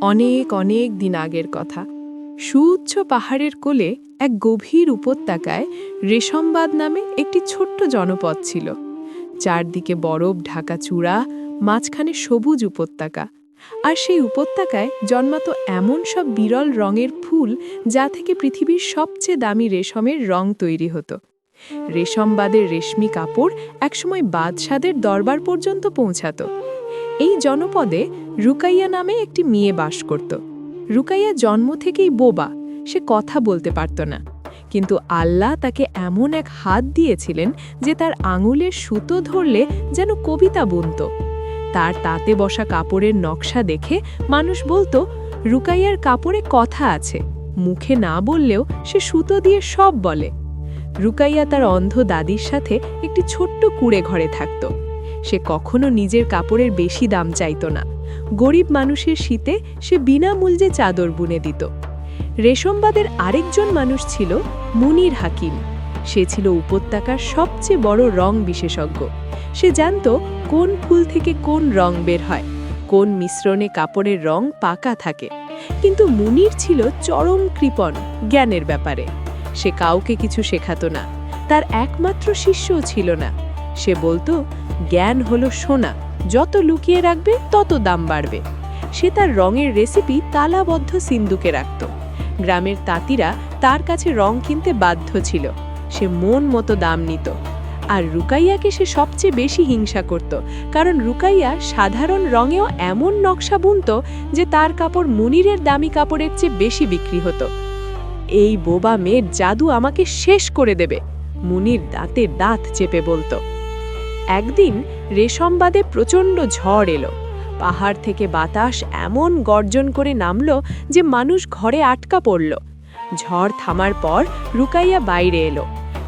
অনেক অনেক দিন আগের কথা। সুউচ্চ পাহাড়ের কোলে এক গভীর উপত্যকায় রেশমবাদ নামে একটি ছোট্ট জনপদ ছিল। চারদিকে বরফ ঢাকা চূড়া, মাঝখানে সবুজ উপত্যকা। আর সেই উপত্যকায় জন্মাতো এমন সব বিরল রঙের ফুল, যা থেকে পৃথিবীর সবচেয়ে দামি রেশমের রং তৈরি হতো। রেশমবাদের রেশমি কাপড় একসময় বাদশাদের দরবার পর্যন্ত পৌঁছাতো। এই জনপদে রুকাইয়া নামে একটি মেয়ে বাস করত। রুকাইয়া জন্ম থেকেই বোবা, সে কথা বলতে পারত না। কিন্তু আল্লাহ তাকে এমন এক হাত দিয়েছিলেন যে তার আঙুলের সুতো ধরলে যেন কবিতা বুনত। তার তাতে বসা কাপড়ের নকশা দেখে মানুষ বলতো, রুকাইয়ার কাপড়ে কথা আছে, মুখে না বললেও সে সুতো দিয়ে সব বলে। রুকাইয়া তার অন্ধ দাদির সাথে একটি ছোট্ট কুঁড়ে ঘরে থাকত। সে কখনো নিজের কাপড়ের বেশি দাম চাইত না। গরিব মানুষের শীতে সে বিনামূল্যে চাদর বুনে দিত। রেশমবাদের আরেকজন মানুষ ছিল মুনির হাকিম। সে ছিল উপত্যকার সবচেয়ে বড় রং বিশেষজ্ঞ। সে জানত কোন ফুল থেকে কোন রং বের হয়, কোন মিশ্রণে কাপড়ের রং পাকা থাকে। কিন্তু মুনির ছিল চরম কৃপণ জ্ঞানের ব্যাপারে। সে কাউকে কিছু শেখাতো না, তার একমাত্র শিষ্যও ছিল না। সে বলতো, জ্ঞান হলো সোনা, যত লুকিয়ে রাখবে তত দাম বাড়বে। সে তার রঙের রেসিপি তালাবদ্ধ সিন্দুকে রাখত। গ্রামের তাঁতিরা তার কাছে রং কিনতে বাধ্য ছিল। সে মন মতো দাম নিত। আর রুকাইয়াকে সে সবচেয়ে বেশি হিংসা করত, কারণ রুকাইয়া সাধারণ রঙেও এমন নকশা বুনত যে তার কাপড় মুনিরের দামি কাপড়ের চেয়ে বেশি বিক্রি হতো। এই বোবা মেয়ের জাদু আমাকে শেষ করে দেবে, মুনির দাঁতের দাঁত চেপে বলতো। একদিন রেশমবাদে প্রচণ্ড ঝড় এলো। পাহাড় থেকে বাতাস এমন গর্জন করে নামল যে মানুষ ঘরে আটকা পড়ল। ঝড় থামার পর রুকাইয়া বাইরে এলো।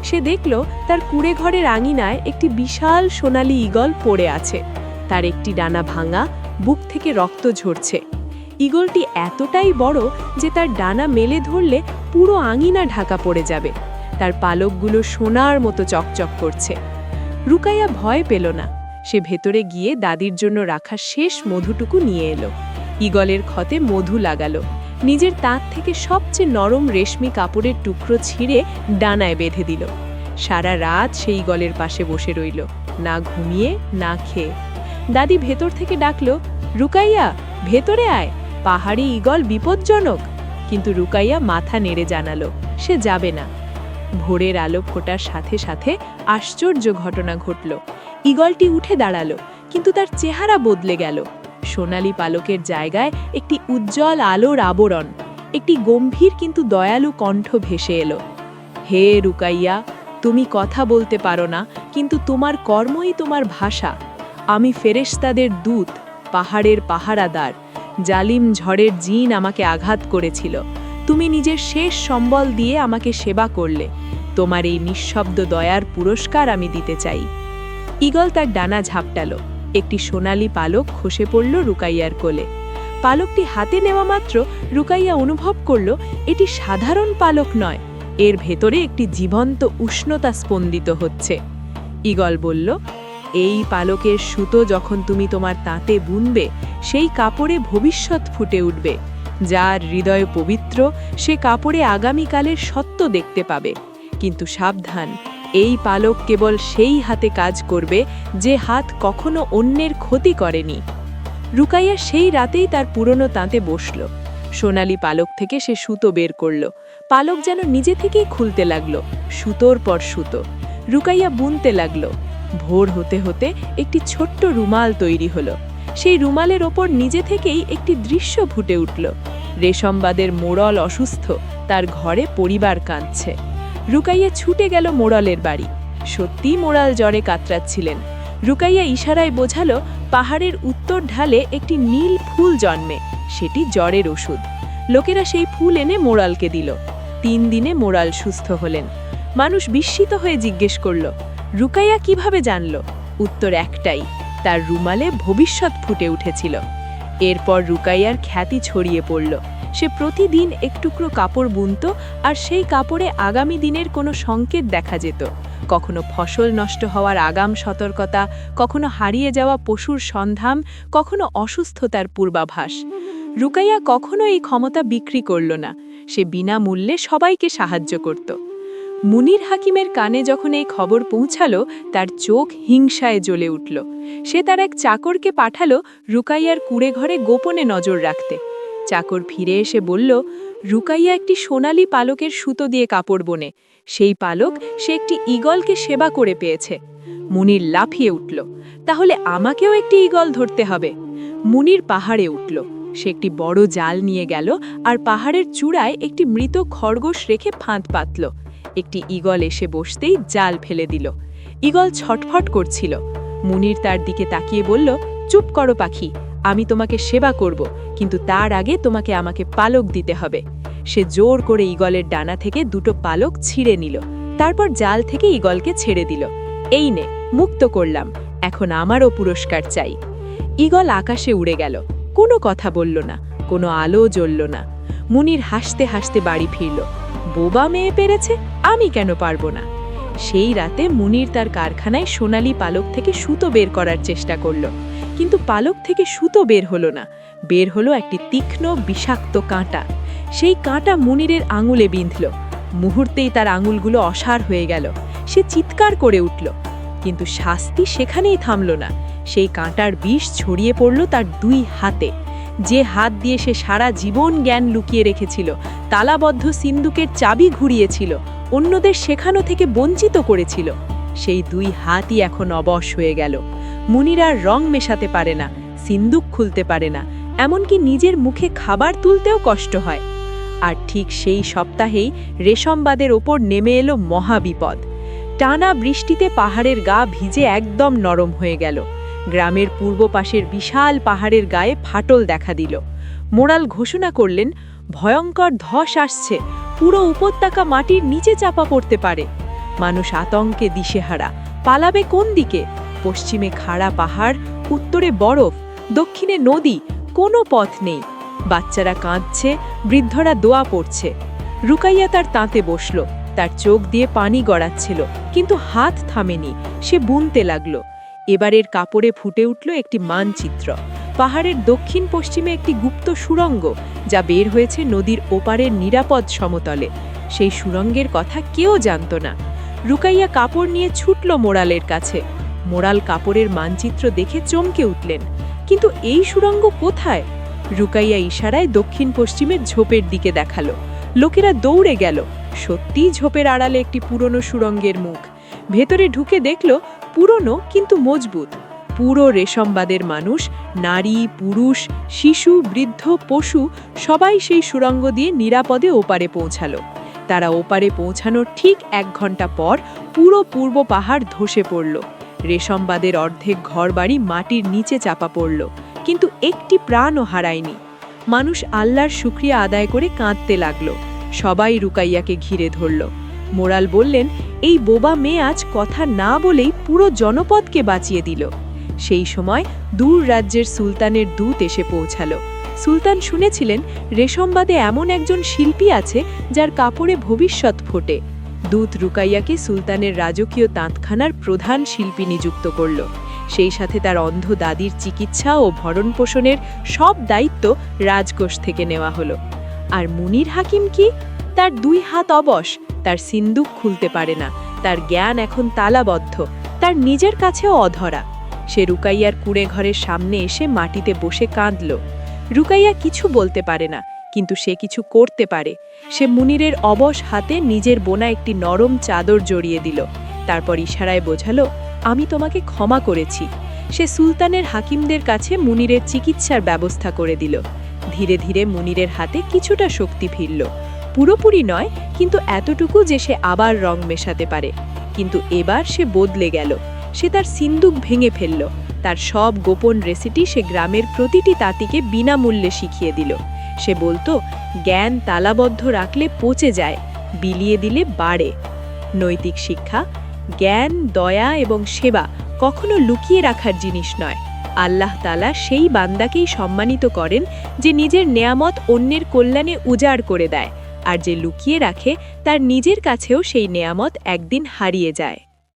সে দেখল তার কুঁড়ে ঘরের আঙিনায় একটি বিশাল সোনালি ঈগল পড়ে আছে। তার একটি ডানা ভাঙা, বুক থেকে রক্ত ঝরছে। ঈগলটি এতটাই বড় যে তার ডানা মেলে ধরলে পুরো আঙিনা ঢাকা পড়ে যাবে। তার পালকগুলো সোনার মতো চকচক করছে। রুকাইয়া ভয় পেল না। সে ভেতরে গিয়ে দাদির জন্য রাখা শেষ মধুটুকু নিয়ে এলো। ঈগলের ক্ষতে মধু লাগালো। নিজের তাঁত থেকে সবচেয়ে নরম রেশমি কাপড়ের টুকরো ছিঁড়ে ডানায় বেঁধে দিল। সারা রাত সেই ঈগলের পাশে বসে রইল, না ঘুমিয়ে না খেয়ে। দাদি ভেতর থেকে ডাকল, রুকাইয়া ভেতরে আয়, পাহাড়ি ঈগল বিপজ্জনক। কিন্তু রুকাইয়া মাথা নেড়ে জানালো সে যাবে না। ভোরের আলো ফোটার সাথে সাথে আশ্চর্য ঘটনা ঘটল। ঈগলটি উঠে দাঁড়ালো, কিন্তু তার চেহারা বদলে গেল। সোনালি পালকের জায়গায় একটি উজ্জ্বল আলোর আবরণ। একটি গম্ভীর কিন্তু দয়ালু কণ্ঠ ভেসে এলো, হে রুকাইয়া, তুমি কথা বলতে পারো না, কিন্তু তোমার কর্মই তোমার ভাষা। আমি ফেরেশতাদের দূত, পাহাড়ের পাহারাদার। জালিম ঝড়ের জিন আমাকে আঘাত করেছিল। তুমি নিজের শেষ সম্বল দিয়ে আমাকে সেবা করলে। তোমার এই নিঃশব্দ দয়ার পুরস্কার আমি দিতে চাই। ঈগল তার ডানা ঝাপটালো। একটি সোনালি পালক খসে পড়ল রুকাইয়ার কোলে। পালকটি হাতে নেওয়া মাত্র রুকাইয়া অনুভব করল এটি সাধারণ পালক নয়, এর ভেতরে একটি জীবন্ত উষ্ণতা স্পন্দিত হচ্ছে। ঈগল বলল, এই পালকের সুতো যখন তুমি তোমার তাঁতে বুনবে, সেই কাপড়ে ভবিষ্যৎ ফুটে উঠবে। যার হৃদয় পবিত্র, সে কাপড়ে আগামীকালের সত্য দেখতে পাবে। কিন্তু সাবধান, এই পালক কেবল সেই হাতে কাজ করবে যে হাত কখনো অন্যের ক্ষতি করেনি। রুকাইয়া সেই রাতেই তার পুরনো তাঁতে বসল। সোনালি পালক থেকে সে সুতো বের করল। পালক যেন নিজে থেকেই খুলতে লাগলো, সুতোর পর সুতো। রুকাইয়া বুনতে লাগলো। ভোর হতে হতে একটি ছোট্ট রুমাল তৈরি হলো। সেই রুমালের ওপর নিজে থেকেই একটি দৃশ্য ফুটে উঠল। রেশমবাদের মোড়ল অসুস্থ, তার ঘরে পরিবার কাঁদছে। রুকাইয়া ছুটে গেল মোড়লের বাড়ি। সত্যিই মোড়াল জ্বরে কাতরাচ্ছিলেন। রুকাইয়া ইশারায় বোঝালো পাহাড়ের উত্তর ঢালে একটি নীল ফুল জন্মে, সেটি জ্বরের ওষুধ। লোকেরা সেই ফুল এনে মোড়ালকে দিল। 3 দিনে মোড়াল সুস্থ হলেন। মানুষ বিস্মিত হয়ে জিজ্ঞেস করল, রুকাইয়া কিভাবে জানল? উত্তর একটাই, তার রুমালে ভবিষ্যৎ ফুটে উঠেছিল। এরপর রুকাইয়ার খ্যাতি ছড়িয়ে পড়ল। সে প্রতিদিন এক টুকরো কাপড় বুনত, আর সেই কাপড়ে আগামী দিনের কোনো সংকেত দেখা যেত। কখনো ফসল নষ্ট হওয়ার আগাম সতর্কতা, কখনো হারিয়ে যাওয়া পশুর সন্ধান, কখনো অসুস্থতার পূর্বাভাস। রুকাইয়া কখনো এই ক্ষমতা বিক্রি করল না, সে বিনামূল্যে সবাইকে সাহায্য করত। মুনির হাকিমের কানে যখন এই খবর পৌঁছালো, তার চোখ হিংসায় জ্বলে উঠল। সে তার এক চাকরকে পাঠালো রুকাইয়ার কুঁড়ে ঘরে গোপনে নজর রাখতে। চাকর ফিরে এসে বলল, রুকাইয়া একটি সোনালি পালকের সুতো দিয়ে কাপড় বোনে, সেই পালক সে একটি ঈগলকে সেবা করে পেয়েছে। মুনির লাফিয়ে উঠল, তাহলে আমাকেও একটি ঈগল ধরতে হবে। মুনির পাহাড়ে উঠল, সে একটি বড় জাল নিয়ে গেল আর পাহাড়ের চূড়ায় একটি মৃত খরগোশ রেখে ফাঁদ পাতল। একটি ঈগল এসে বসতেই জাল ফেলে দিল। ঈগল ছটফট করছিল। মুনির তার দিকে তাকিয়ে বলল, চুপ করো পাখি, আমি তোমাকে সেবা করব, কিন্তু তার আগে তোমাকে আমাকে পালক দিতে হবে। সে জোর করে ঈগলের ডানা থেকে দুটো পালক ছিঁড়ে নিল, তারপর জাল থেকে ঈগলকে ছেড়ে দিল। এই নে, মুক্ত করলাম, এখন আমারও পুরস্কার চাই। ঈগল আকাশে উড়ে গেল, কোনো কথা বলল না, কোনো আলো জ্বলল না। মুনির হাসতে হাসতে বাড়ি ফিরল। বোবা মেয়ে পেরেছে, আমি কেন পারবো না? সেই রাতে মুনির তার কারখানায় সোনালি পালক থেকে সুতো বের করার চেষ্টা করল, কিন্তু পালক থেকে সুতো বের হলো না, বের হলো একটি তীক্ষ্ণ বিষাক্ত কাঁটা। সেই কাঁটা মুনিরের আঙুলে বিঁধল। মুহূর্তেই তার আঙুলগুলো অসাড় হয়ে গেল। সে চিৎকার করে উঠল, কিন্তু শাস্তি সেখানেই থামল না। সেই কাঁটার বিষ ছড়িয়ে পড়ল তার দুই হাতে। যে হাত দিয়ে সে সারা জীবন জ্ঞান লুকিয়ে রেখেছিল, তালাবদ্ধ সিন্দুকের চাবি ঘুরিয়েছিল, অন্যদের শেখানো থেকে বঞ্চিত করেছিল, সেই দুই হাতই এখন অবশ হয়ে গেল। মুনির আর রং মেশাতে পারে না, সিন্দুক খুলতে পারে না, এমনকি নিজের মুখে খাবার তুলতেও কষ্ট হয়। আর ঠিক সেই সপ্তাহেই রেশমবাদের ওপর নেমে এলো মহাবিপদ। টানা বৃষ্টিতে পাহাড়ের গা ভিজে একদম নরম হয়ে গেল। গ্রামের পূর্ব পাশের বিশাল পাহাড়ের গায়ে ফাটল দেখা দিল। মোড়াল ঘোষণা করলেন, ভয়ঙ্কর ধস আসছে, পুরো উপত্যকা মাটির নিচে চাপা পড়তে পারে। মানুষ আতঙ্কে দিশেহারা, পালাবে কোন দিকে? পশ্চিমে খাড়া পাহাড়, উত্তরে বরফ, দক্ষিণে নদী, কোনো পথ নেই। বাচ্চারা কাঁদছে, বৃদ্ধরা দোয়া পড়ছে। রুকাইয়া তার তাঁতে বসল, তার চোখ দিয়ে পানি গড়াচ্ছিল, কিন্তু হাত থামেনি। সে বুনতে লাগল। এবারের কাপড়ে ফুটে উঠল একটি মানচিত্র। পাহাড়ের দক্ষিণ পশ্চিমে একটি গুপ্ত সুড়ঙ্গ, যা বের হয়েছে নদীর ওপারের নিরাপদ সমতলে। সেই সুড়ঙ্গের কথা কেউ জানত না। রুকাইয়া কাপড় নিয়ে ছুটল মোড়ালের কাছে। মোড়াল কাপড়ের মানচিত্র দেখে চমকে উঠলেন, কিন্তু এই সুড়ঙ্গ কোথায়? রুকাইয়া ইশারায় দক্ষিণ পশ্চিমের ঝোপের দিকে দেখালো। লোকেরা দৌড়ে গেল। সত্যিই ঝোপের আড়ালে একটি পুরনো সুড়ঙ্গের মুখ। ভেতরে ঢুকে দেখল, পুরনো কিন্তু মজবুত। পুরো রেশমবাদের মানুষ, নারী, পুরুষ, শিশু, বৃদ্ধ, পশু সবাই সেই সুড়ঙ্গ দিয়ে নিরাপদে ওপারে পৌঁছালো। তারা ওপারে পৌঁছানোর ঠিক 1 ঘন্টা পর পুরো পূর্ব পাহাড় ধসে পড়ল। রেশমবাদের অর্ধেক ঘরবাড়ি মাটির নিচে চাপা পড়ল, কিন্তু একটি প্রাণও হারায়নি। মানুষ আল্লাহর শুকরিয়া আদায় করে কাঁদতে লাগলো। সবাই রুকাইয়াকে ঘিরে ধরল। মোড়াল বললেন, এই বোবা মেয়ে আজ কথা না বলেই পুরো জনপদকে বাঁচিয়ে দিল। সেই সময় দূর রাজ্যের সুলতানের দূত এসে পৌঁছালো। সুলতান শুনেছিলেন রেশমবাদে এমন একজন শিল্পী আছে যার কাপড়ে ভবিষ্যৎ ফোটে। দূত রুকাইয়াকে সুলতানের রাজকীয় তাঁতখানার প্রধান শিল্পী নিযুক্ত করল। সেই সাথে তার অন্ধ দাদির চিকিৎসা ও ভরণপোষণের সব দায়িত্ব রাজকোষ থেকে নেওয়া হলো। আর মুনির হাকিম কি? তার 2 হাত অবশ, তার সিন্দুক খুলতে পারে না, তার জ্ঞান এখন তালাবদ্ধ, তার নিজের কাছেও অধরা। সে রুকাইয়ার কুঁড়ে ঘরের সামনে এসে মাটিতে বসে কাঁদল। রুকাইয়া কিছু বলতে পারে না, কিন্তু সে কিছু করতে পারে। সে মুনিরের অবশ হাতে নিজের বোনা একটি নরম চাদর জড়িয়ে দিল। তারপর ইশারায় বোঝালো, আমি তোমাকে ক্ষমা করেছি। সে সুলতানের হাকিমদের কাছে মুনিরের চিকিৎসার ব্যবস্থা করে দিল। ধীরে ধীরে মুনিরের হাতে কিছুটা শক্তি ফিরল। পুরোপুরি নয়, কিন্তু এতটুকু যে সে আবার রং মেশাতে পারে। কিন্তু এবার সে বদলে গেল। সে তার সিন্দুক ভেঙে ফেলল। তার সব গোপন রেসিপি সে গ্রামের প্রতিটি তাঁতিকে বিনামূল্যে শিখিয়ে দিল। সে বলতো, জ্ঞান তালাবদ্ধ রাখলে পচে যায়, বিলিয়ে দিলে বাড়ে। নৈতিক শিক্ষা: জ্ঞান, দয়া এবং সেবা কখনো লুকিয়ে রাখার জিনিস নয়। আল্লাহ তাআলা সেই বান্দাকেই সম্মানিত করেন যে নিজের নেয়ামত অন্যের কল্যাণে উজাড় করে দেয়, আর যে লুকিয়ে রাখে তার নিজের কাছেও সেই নেয়ামত একদিন হারিয়ে যায়।